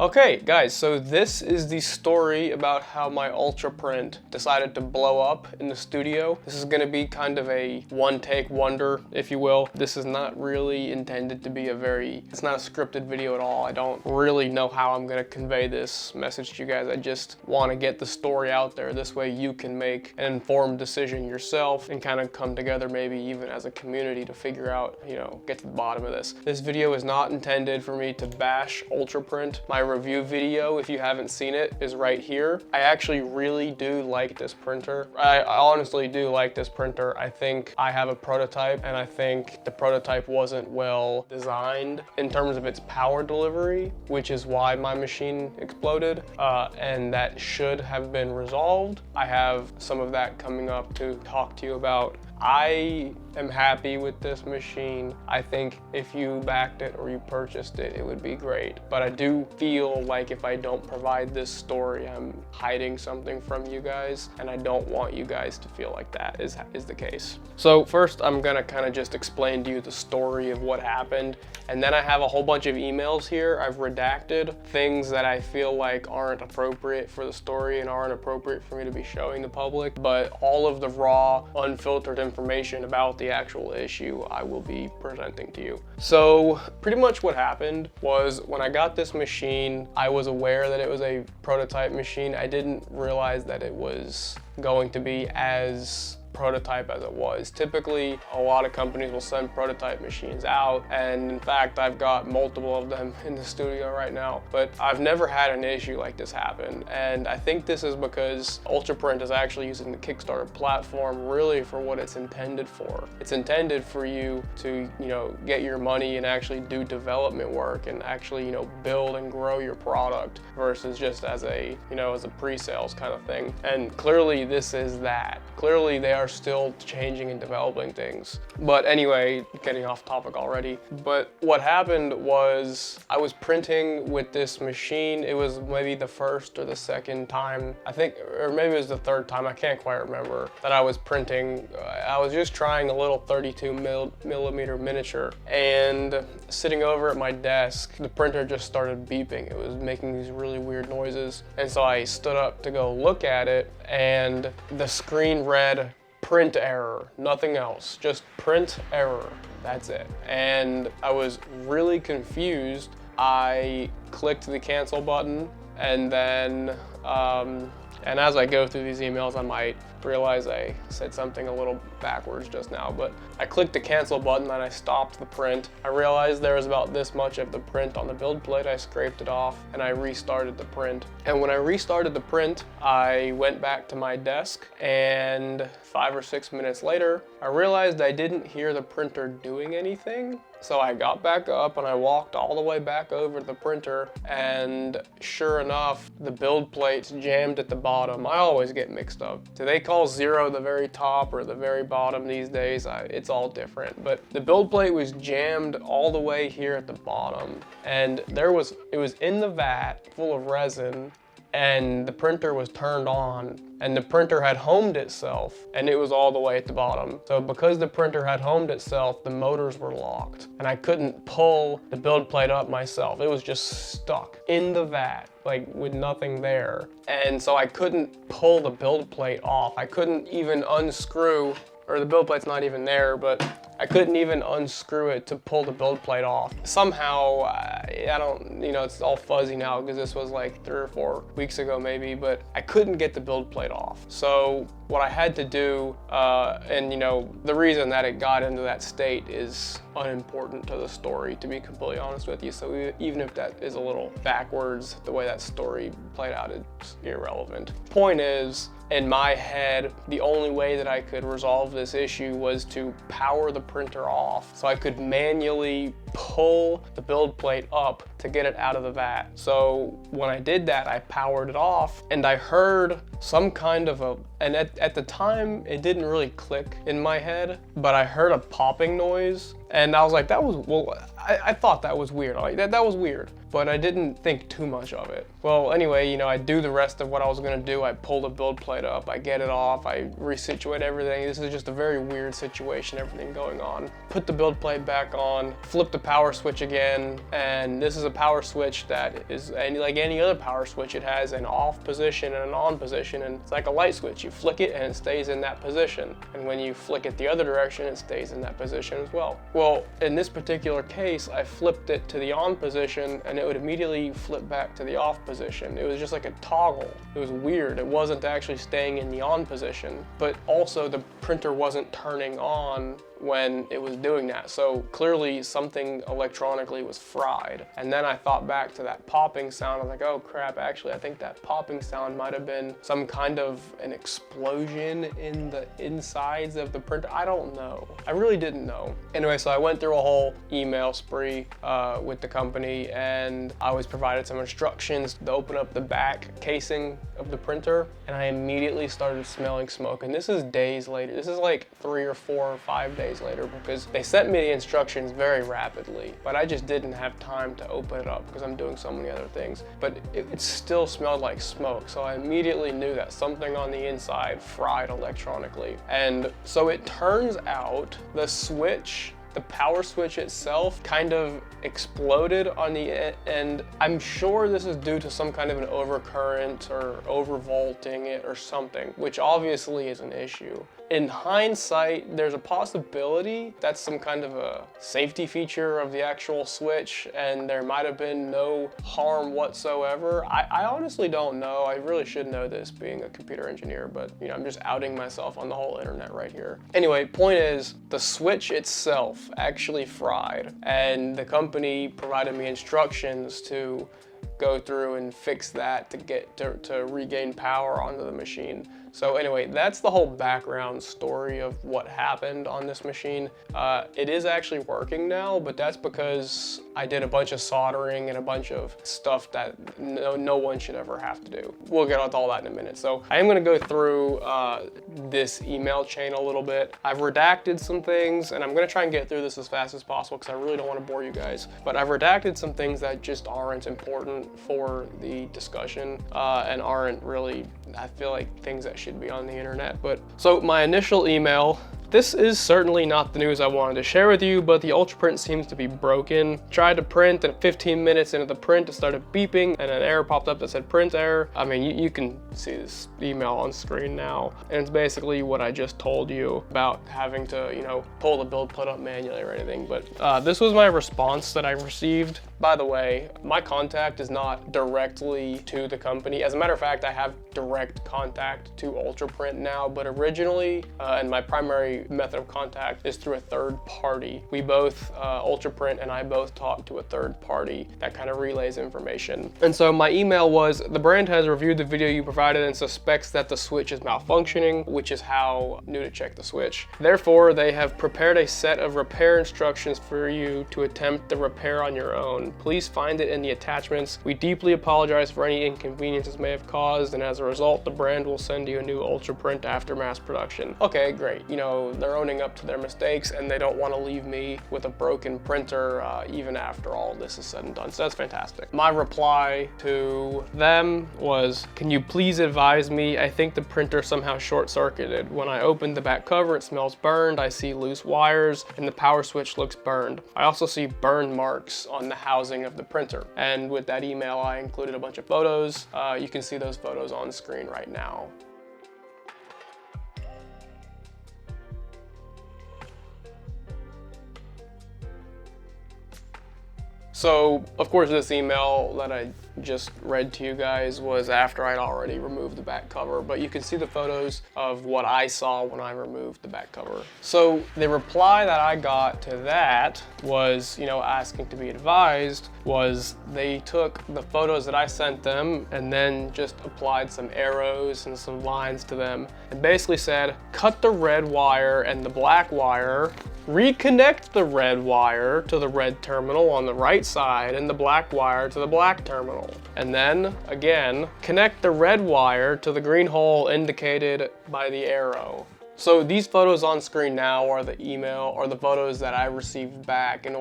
Okay guys, so this is the story about how my Ultraprint decided to blow up in the studio. This is gonna be kind of a one-take wonder, if you will. This is not really intended to be it's not a scripted video at all. I don't really know how I'm gonna convey this message to you guys. I just wanna get the story out there. This way you can make an informed decision yourself and kind of come together maybe even as a community to figure out, get to the bottom of this. This video is not intended for me to bash Ultraprint. My review video, if you haven't seen it, is right here. I actually really do like this printer. I honestly do like this printer. I think I have a prototype and I think the prototype wasn't well designed in terms of its power delivery, which is why my machine exploded, and that should have been resolved. I have some of that coming up to talk to you about. I am happy with this machine. I think if you backed it or you purchased it, it would be great. But I do feel like if I don't provide this story, I'm hiding something from you guys, and I don't want you guys to feel like that is the case. So first, I'm gonna kind of just explain to you the story of what happened, and then I have a whole bunch of emails here. I've redacted things that I feel like aren't appropriate for the story and aren't appropriate for me to be showing the public, but all of the raw, unfiltered information about the actual issue I will be presenting to you. So pretty much what happened was when I got this machine, I was aware that it was a prototype machine. I didn't realize that it was going to be as prototype as it was. Typically, a lot of companies will send prototype machines out, and in fact, I've got multiple of them in the studio right now, but I've never had an issue like this happen, and I think this is because Ultraprint is actually using the Kickstarter platform really for what it's intended for. It's intended for you to, get your money and actually do development work and actually, build and grow your product versus just as a, as a pre-sales kind of thing. And clearly this is that. Clearly they are still changing and developing things. But anyway, getting off topic already. But what happened was I was printing with this machine. It was maybe the first or the second time, I think, or maybe it was the third time, I can't quite remember, that I was printing. I was just trying a little 32 millimeter miniature, and sitting over at my desk, the printer just started beeping. It was making these really weird noises. And so I stood up to go look at it, and the screen read print error, nothing else, just print error, that's it. And I was really confused. I clicked the cancel button, and then, and as I go through these emails, I might realize I said something a little backwards just now, but I clicked the cancel button and I stopped the print. I realized there was about this much of the print on the build plate. I scraped it off and I restarted the print. And when I restarted the print, I went back to my desk, and 5 or 6 minutes later, I realized I didn't hear the printer doing anything. So I got back up and I walked all the way back over to the printer, and sure enough, the build plate's jammed at the bottom. I always get mixed up. Do they call 0 the very top or the very bottom these days? It's all different. But the build plate was jammed all the way here at the bottom, and it was in the vat full of resin, and the printer was turned on, and the printer had homed itself, and it was all the way at the bottom. So because the printer had homed itself, the motors were locked, and I couldn't pull the build plate up myself. It was just stuck in the vat, like with nothing there. And so I couldn't pull the build plate off. I couldn't even unscrew, or the build plate's not even there, but I couldn't even unscrew it to pull the build plate off. Somehow, I don't, it's all fuzzy now because this was like 3 or 4 weeks ago maybe, but I couldn't get the build plate off. So what I had to do, and the reason that it got into that state is unimportant to the story, to be completely honest with you. So even if that is a little backwards, the way that story played out, it's irrelevant. Point is, in my head, the only way that I could resolve this issue was to power the printer off so I could manually pull the build plate up to get it out of the vat. So when I did that, I powered it off, and I heard some kind of and at the time, it didn't really click in my head, but I heard a popping noise, and I was like, I thought that was weird. Like that was weird, but I didn't think too much of it. Well, anyway, I do the rest of what I was gonna do. I pull the build plate up, I get it off, I resituate everything. This is just a very weird situation, everything going on. Put the build plate back on, flip the power switch again, and this is a power switch that is like any other power switch. It has an off position and an on position, and it's like a light switch. You flick it and it stays in that position, and when you flick it the other direction, it stays in that position as well. Well, in this particular case, I flipped it to the on position and it would immediately flip back to the off position. It was just like a toggle. It was weird. It wasn't actually staying in the on position, but also the printer wasn't turning on when it was doing that. So clearly something electronically was fried. And then I thought back to that popping sound. I was like, oh crap, actually I think that popping sound might have been some kind of an explosion in the insides of the printer. I don't know. I really didn't know. Anyway, so I went through a whole email spree with the company, and I was provided some instructions to open up the back casing of the printer, and I immediately started smelling smoke. And this is days later. This is like 3 or 4 or 5 days later, because they sent me the instructions very rapidly, but I just didn't have time to open it up because I'm doing so many other things. But it still smelled like smoke, so I immediately knew that something on the inside fried electronically. And so it turns out the switch, the power switch itself, kind of exploded on the end. I'm sure this is due to some kind of an overcurrent or overvolting it or something, which obviously is an issue. In hindsight, there's a possibility that's some kind of a safety feature of the actual switch, and there might have been no harm whatsoever. I honestly don't know. I really should know this, being a computer engineer, but you know, I'm just outing myself on the whole internet right here. Anyway, point is, the switch itself actually fried, and the company provided me instructions to go through and fix that to get to regain power onto the machine. So anyway, that's the whole background story of what happened on this machine. It is actually working now, but that's because I did a bunch of soldering and a bunch of stuff that no one should ever have to do. We'll get into all that in a minute. So I am gonna go through this email chain a little bit. I've redacted some things, and I'm gonna try and get through this as fast as possible because I really don't wanna bore you guys. But I've redacted some things that just aren't important for the discussion and aren't really, I feel like, things that should be on the internet. But so my initial email, this is certainly not the news I wanted to share with you, but the Ultraprint seems to be broken. Tried to print, and 15 minutes into the print, it started beeping, and an error popped up that said print error. I mean, you can see this email on screen now, and it's basically what I just told you about having to, you know, pull the build plate up manually or anything. But this was my response that I received. By the way, my contact is not directly to the company. As a matter of fact, I have direct contact to Ultraprint now, but originally, and my primary method of contact is through a third party. We both, Ultraprint and I both talk to a third party that kind of relays information. And so my email was, the brand has reviewed the video you provided and suspects that the switch is malfunctioning, which is how I knew to check the switch. Therefore, they have prepared a set of repair instructions for you to attempt the repair on your own. Please find it in the attachments. We deeply apologize for any inconveniences may have caused, and as a result, the brand will send you a new Ultraprint after mass production. Okay, great. You know, they're owning up to their mistakes, and they don't want to leave me with a broken printer even after all this is said and done. So that's fantastic. My reply to them was, can you please advise me? I think the printer somehow short-circuited. When I opened the back cover, it smells burned. I see loose wires, and the power switch looks burned. I also see burn marks on the housing of the printer. And with that email, I included a bunch of photos. You can see those photos on screen right now. So, of course, this email that I just read to you guys was after I'd already removed the back cover, but you can see the photos of what I saw when I removed the back cover. So the reply that I got to that was, you know, asking to be advised, was they took the photos that I sent them and then just applied some arrows and some lines to them and basically said, cut the red wire and the black wire, reconnect the red wire to the red terminal on the right side and the black wire to the black terminal. And then, again, connect the red wire to the green hole indicated by the arrow. So these photos on screen now are the email or the photos that I received back in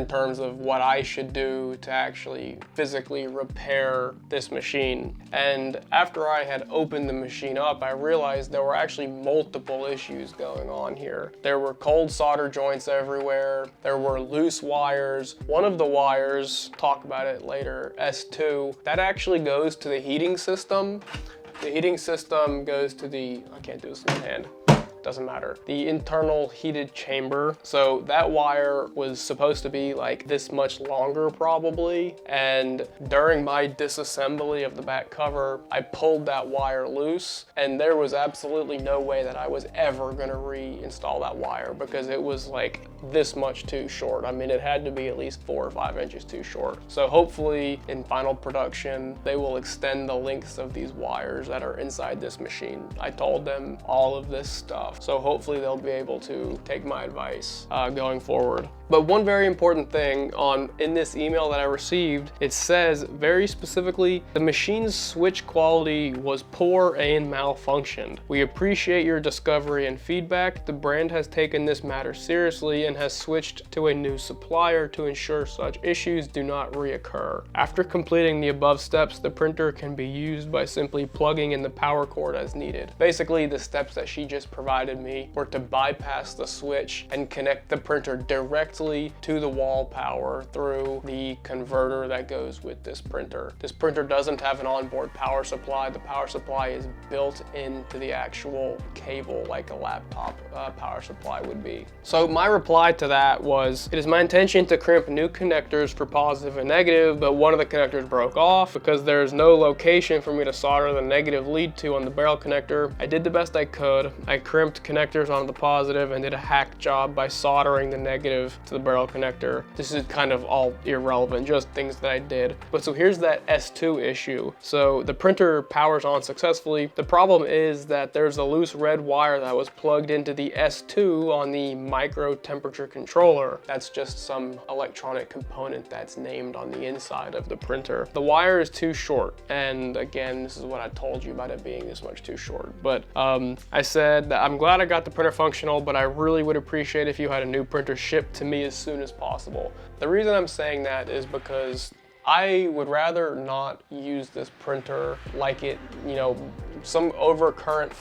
terms of what I should do to actually physically repair this machine. And after I had opened the machine up, I realized there were actually multiple issues going on here. There were cold solder joints everywhere. There were loose wires. One of the wires, talk about it later, S2, that actually goes to the heating system. The heating system goes to the, I can't do this in one hand, doesn't matter, the internal heated chamber. So that wire was supposed to be like this much longer probably, and during my disassembly of the back cover, I pulled that wire loose, and there was absolutely no way that I was ever gonna reinstall that wire because it was like this much too short. I mean, it had to be at least 4 or 5 inches too short. So hopefully in final production, they will extend the lengths of these wires that are inside this machine. I told them all of this stuff. So hopefully they'll be able to take my advice going forward. But one very important thing in this email that I received, it says very specifically, the machine's switch quality was poor and malfunctioned. We appreciate your discovery and feedback. The brand has taken this matter seriously and has switched to a new supplier to ensure such issues do not reoccur. After completing the above steps, the printer can be used by simply plugging in the power cord as needed. Basically, the steps that she just provided me were to bypass the switch and connect the printer directly to the wall power through the converter that goes with this printer. This printer doesn't have an onboard power supply. The power supply is built into the actual cable like a laptop power supply would be. So my reply to that was, it is my intention to crimp new connectors for positive and negative, but one of the connectors broke off because there is no location for me to solder the negative lead to on the barrel connector. I did the best I could. I crimped connectors on the positive and did a hack job by soldering the negative to the barrel connector. This is kind of all irrelevant, just things that I did. But so here's that S2 issue. So the printer powers on successfully. The problem is that there's a loose red wire that was plugged into the S2 on the micro temperature controller. That's just some electronic component that's named on the inside of the printer. The wire is too short. And again, this is what I told you about it being this much too short. But I said that I'm glad I got the printer functional, but I really would appreciate if you had a new printer shipped to me as soon as possible. The reason I'm saying that is because I would rather not use this printer like it, you know, some overcurrent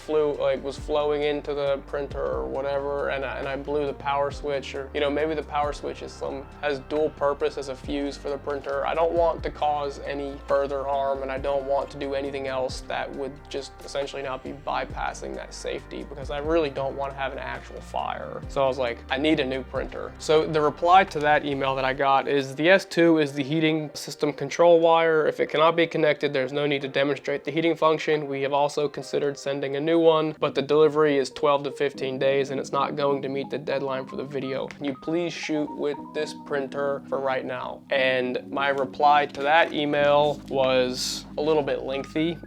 was flowing into the printer or whatever, and I blew the power switch, or, you know, maybe the power switch has dual purpose as a fuse for the printer. I don't want to cause any further harm, and I don't want to do anything else that would just essentially not be bypassing that safety, because I really don't want to have an actual fire. So I was like, I need a new printer. So the reply to that email that I got is, the S2 is the heating system control wire. If it cannot be connected, there's no need to demonstrate the heating function. We have also considered sending a new one, but the delivery is 12 to 15 days and it's not going to meet the deadline for the video. Can you please shoot with this printer for right now? And my reply to that email was a little bit lengthy.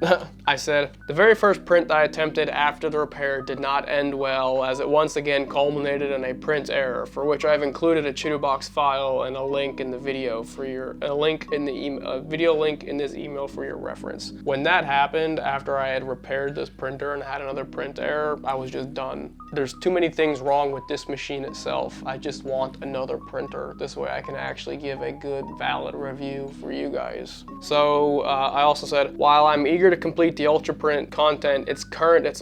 I said, the very first print I attempted after the repair did not end well, as it once again culminated in a print error, for which I've included a ChitoBox file and a link in the video video link in this email for your reference. When that happened, after I had repaired this printer and had another print error, I was just done. There's too many things wrong with this machine itself. I just want another printer. This way I can actually give a good, valid review for you guys. So I also said, while I'm eager to complete the Ultraprint content, its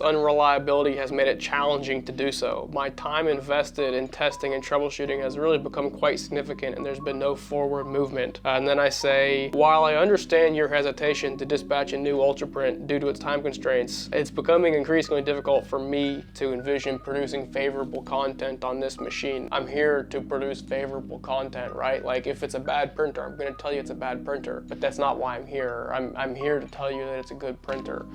unreliability has made it challenging to do so. My time invested in testing and troubleshooting has really become quite significant, and there's been no forward movement. And then I say, while I understand your hesitation to dispatch a new Ultraprint due to its time constraints, it's becoming increasingly difficult for me to envision producing favorable content on this machine. I'm here to produce favorable content, right? Like, if it's a bad printer, I'm gonna tell you it's a bad printer, but that's not why I'm here. I'm here to tell you that it's a good printer,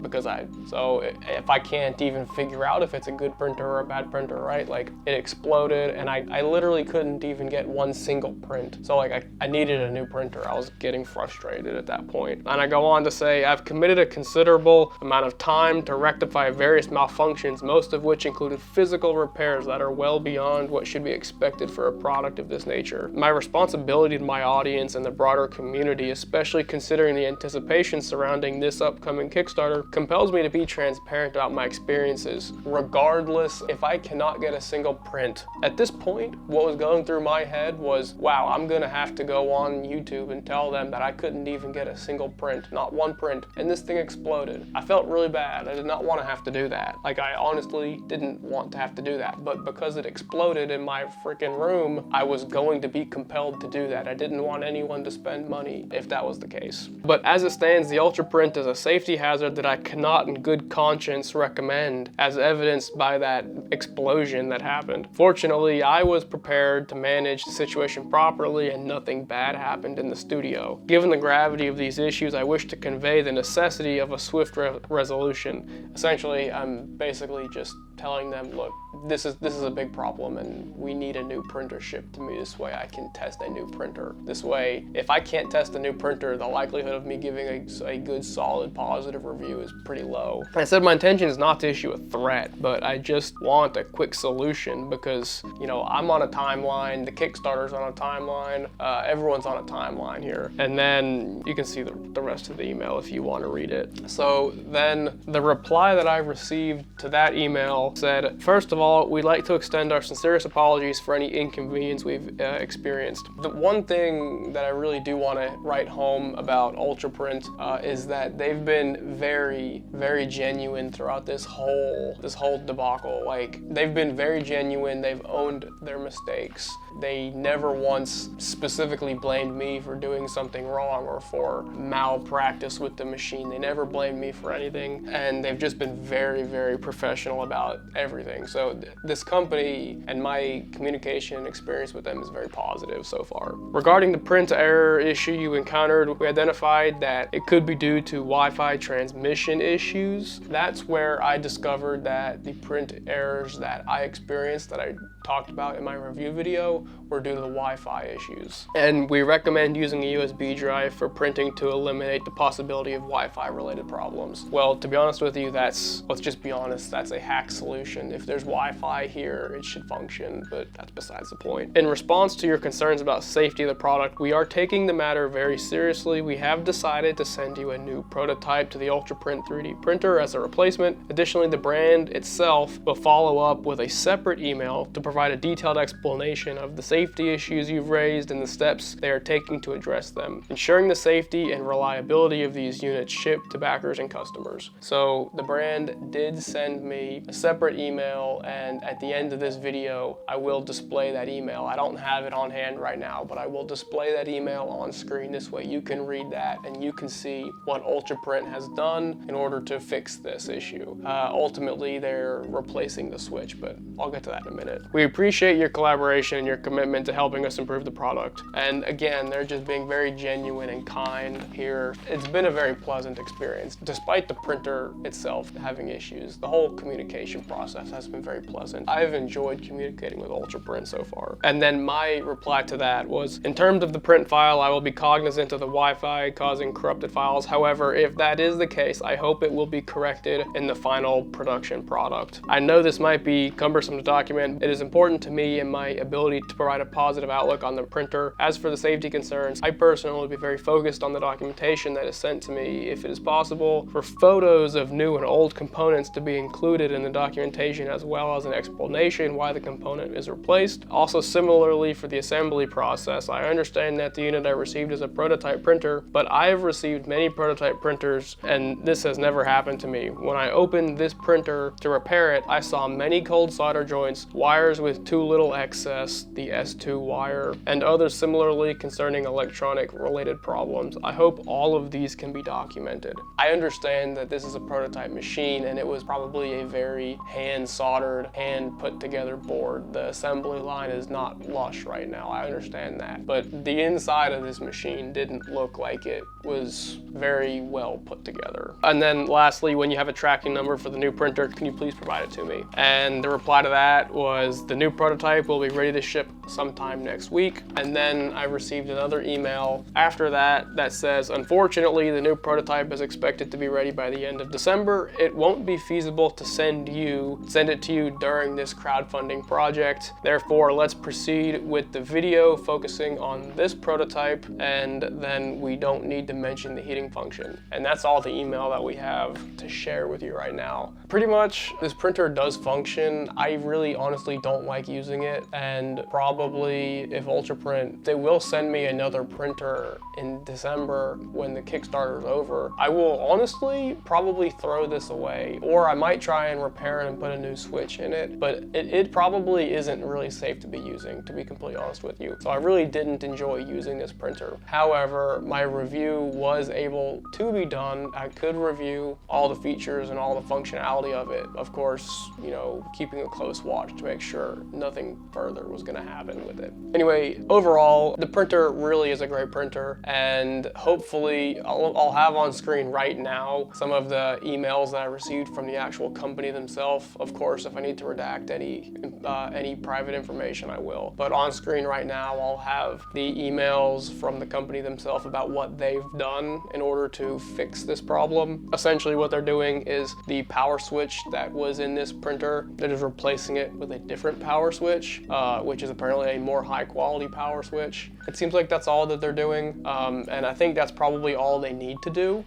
so if I can't even figure out if it's a good printer or a bad printer, right? Like, it exploded and I literally couldn't even get one single print. So like, I needed a new printer. I was getting frustrated at that point. And I go on to say, I've committed a considerable amount of time to rectify various malfunctions, most of which included physical repairs that are well beyond what should be expected for a product of this nature. My responsibility to my audience and the broader community, especially considering the anticipation surrounding this upcoming Kickstarter, compels me to be transparent about my experiences, regardless if I cannot get a single print. At this point, what was going through my head was, wow, I'm gonna have to go on YouTube and tell them that I couldn't even get a single print, not one print, and this thing exploded. I felt really bad. I did not want to have to do that. Like, I honestly didn't want to have to do that, but because it exploded in my freaking room, I was going to be compelled to do that. I didn't want anyone to spend money if that was the case. But as it stands, the Ultraprint is a safety hazard that I cannot in good conscience recommend, as evidenced by that explosion that happened. Fortunately, I was prepared to manage the situation properly and nothing bad happened in the studio. Given the gravity of these issues, I wish to convey the necessity of a swift resolution. Essentially, I'm basically just telling them, look, this is a big problem and we need a new printer shipped to me. This way I can test a new printer. This way, if I can't test a new printer, the likelihood of me giving a good, solid, positive review is pretty low. I said my intention is not to issue a threat, but I just want a quick solution because, you know, I'm on a timeline, the Kickstarter's on a timeline, everyone's on a timeline here. And then you can see the rest of the email if you want to read it. So then the reply that I received to that email said, first of all, we'd like to extend our sincerest apologies for any inconvenience we've experienced. The one thing that I really do want to write home about Ultraprint is that they've been very, very genuine throughout this whole debacle. Like, they've been very genuine. They've owned their mistakes. They never once specifically blamed me for doing something wrong or for malpractice with the machine. They never blamed me for anything, and they've just been very, very professional about everything. So this company and my communication experience with them is very positive so far. Regarding the print error issue you encountered, we identified that it could be due to Wi-Fi transmission issues. That's where I discovered that the print errors that I experienced, that I talked about in my review video, were due to the Wi-Fi issues. And we recommend using a USB drive for printing to eliminate the possibility of Wi-Fi related problems. Well, to be honest with you, let's just be honest, that's a hack solution. If there's Wi-Fi here, it should function, but that's besides the point. In response to your concerns about safety of the product, we are taking the matter very seriously. We have decided to send you a new prototype to the Ultraprint 3D printer as a replacement. Additionally, the brand itself will follow up with a separate email to provide a detailed explanation of the safety issues you've raised and the steps they are taking to address them, ensuring the safety and reliability of these units shipped to backers and customers. So the brand did send me a separate email, and at the end of this video, I will display that email. I don't have it on hand right now, but I will display that email on screen. This way you can read that and you can see what Ultraprint has done in order to fix this issue. Ultimately, they're replacing the switch, but I'll get to that in a minute. We appreciate your collaboration and your commitment to helping us improve the product. And again, they're just being very genuine and kind here. It's been a very pleasant experience. Despite the printer itself having issues, the whole communication process has been very pleasant. I've enjoyed communicating with Ultraprint so far. And then my reply to that was, in terms of the print file, I will be cognizant of the Wi-Fi causing corrupted files. However, if that is the case, I hope it will be corrected in the final production product. I know this might be cumbersome to document. It is important to me and my ability to provide a positive outlook on the printer. As for the safety concerns, I personally will be very focused on the documentation that is sent to me. If it is possible for photos of new and old components to be included in the documentation, as well as an explanation why the component is replaced. Also, similarly for the assembly process, I understand that the unit I received is a prototype printer, but I have received many prototype printers and this has never happened to me. When I opened this printer to repair it, I saw many cold solder joints, wires with too little excess, the S2 wire, and others similarly concerning electronic related problems. I hope all of these can be documented. I understand that this is a prototype machine and it was probably a very hand soldered, hand put together board. The assembly line is not lush right now, I understand that. But the inside of this machine didn't look like it was very well put together. And then lastly, when you have a tracking number for the new printer, can you please provide it to me? And the reply to that was The new prototype will be ready to ship sometime next week. And then I received another email after that that says, unfortunately, the new prototype is expected to be ready by the end of December. It won't be feasible to send it to you during this crowdfunding project. Therefore, let's proceed with the video focusing on this prototype, and then we don't need to mention the heating function. And that's all the email that we have to share with you right now. Pretty much, this printer does function. I really honestly don't like using it, and probably if Ultraprint, they will send me another printer in December when the Kickstarter is over, I will honestly probably throw this away, or I might try and repair it and put a new switch in it, but it probably isn't really safe to be using, to be completely honest with you. So I really didn't enjoy using this printer. However, my review was able to be done. I could review all the features and all the functionality of it. Of course, you know, keeping a close watch to make sure nothing further was gonna happen with it. Anyway, overall, the printer really is a great printer, and hopefully I'll have on screen right now some of the emails that I received from the actual company themselves. Of course, if I need to redact any private information, I will. But on screen right now, I'll have the emails from the company themselves about what they've done in order to fix this problem. Essentially, what they're doing is the power switch that was in this printer, they're just replacing it with a different power switch, which is apparently a more high quality power switch. It seems like that's all that they're doing, and I think that's probably all they need to do.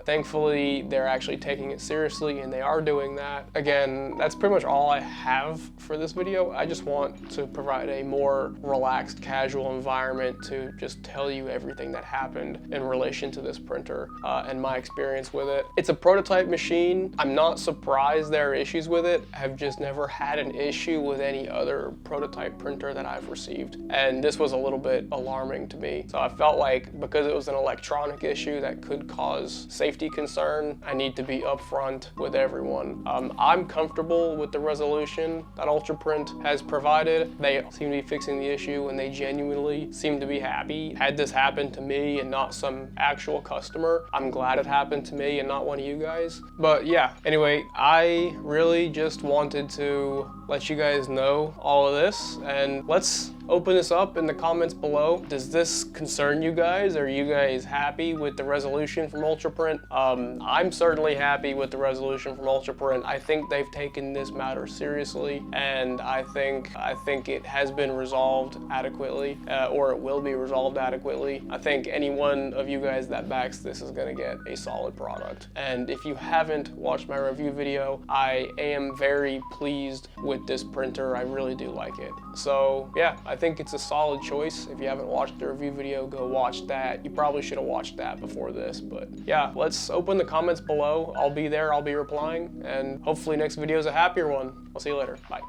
Thankfully, they're actually taking it seriously, and they are doing that. Again, that's pretty much all I have for this video. I just want to provide a more relaxed, casual environment to just tell you everything that happened in relation to this printer and my experience with it. It's a prototype machine. I'm not surprised there are issues with it. I've just never had an issue with any other prototype printer that I've received, and this was a little bit alarming to me. So I felt like because it was an electronic issue that could cause safety concern, I need to be upfront with everyone. I'm comfortable with the resolution that Ultraprint has provided. They seem to be fixing the issue, and they genuinely seem to be happy. Had this happen to me and not some actual customer, I'm glad it happened to me and not one of you guys. But yeah, anyway, I really just wanted to let you guys know all of this, and let's open this up in the comments below. Does this concern you guys? Are you guys happy with the resolution from Ultraprint? I'm certainly happy with the resolution from Ultraprint. I think they've taken this matter seriously, and I think it has been resolved adequately, or it will be resolved adequately. I think any one of you guys that backs this is gonna get a solid product. And if you haven't watched my review video, I am very pleased with this printer. I really do like it. So yeah, I think it's a solid choice. If you haven't watched the review video, go watch that. You probably should have watched that before this, but yeah, let's open the comments below. I'll be there, I'll be replying, and hopefully next video is a happier one. I'll see you later. Bye.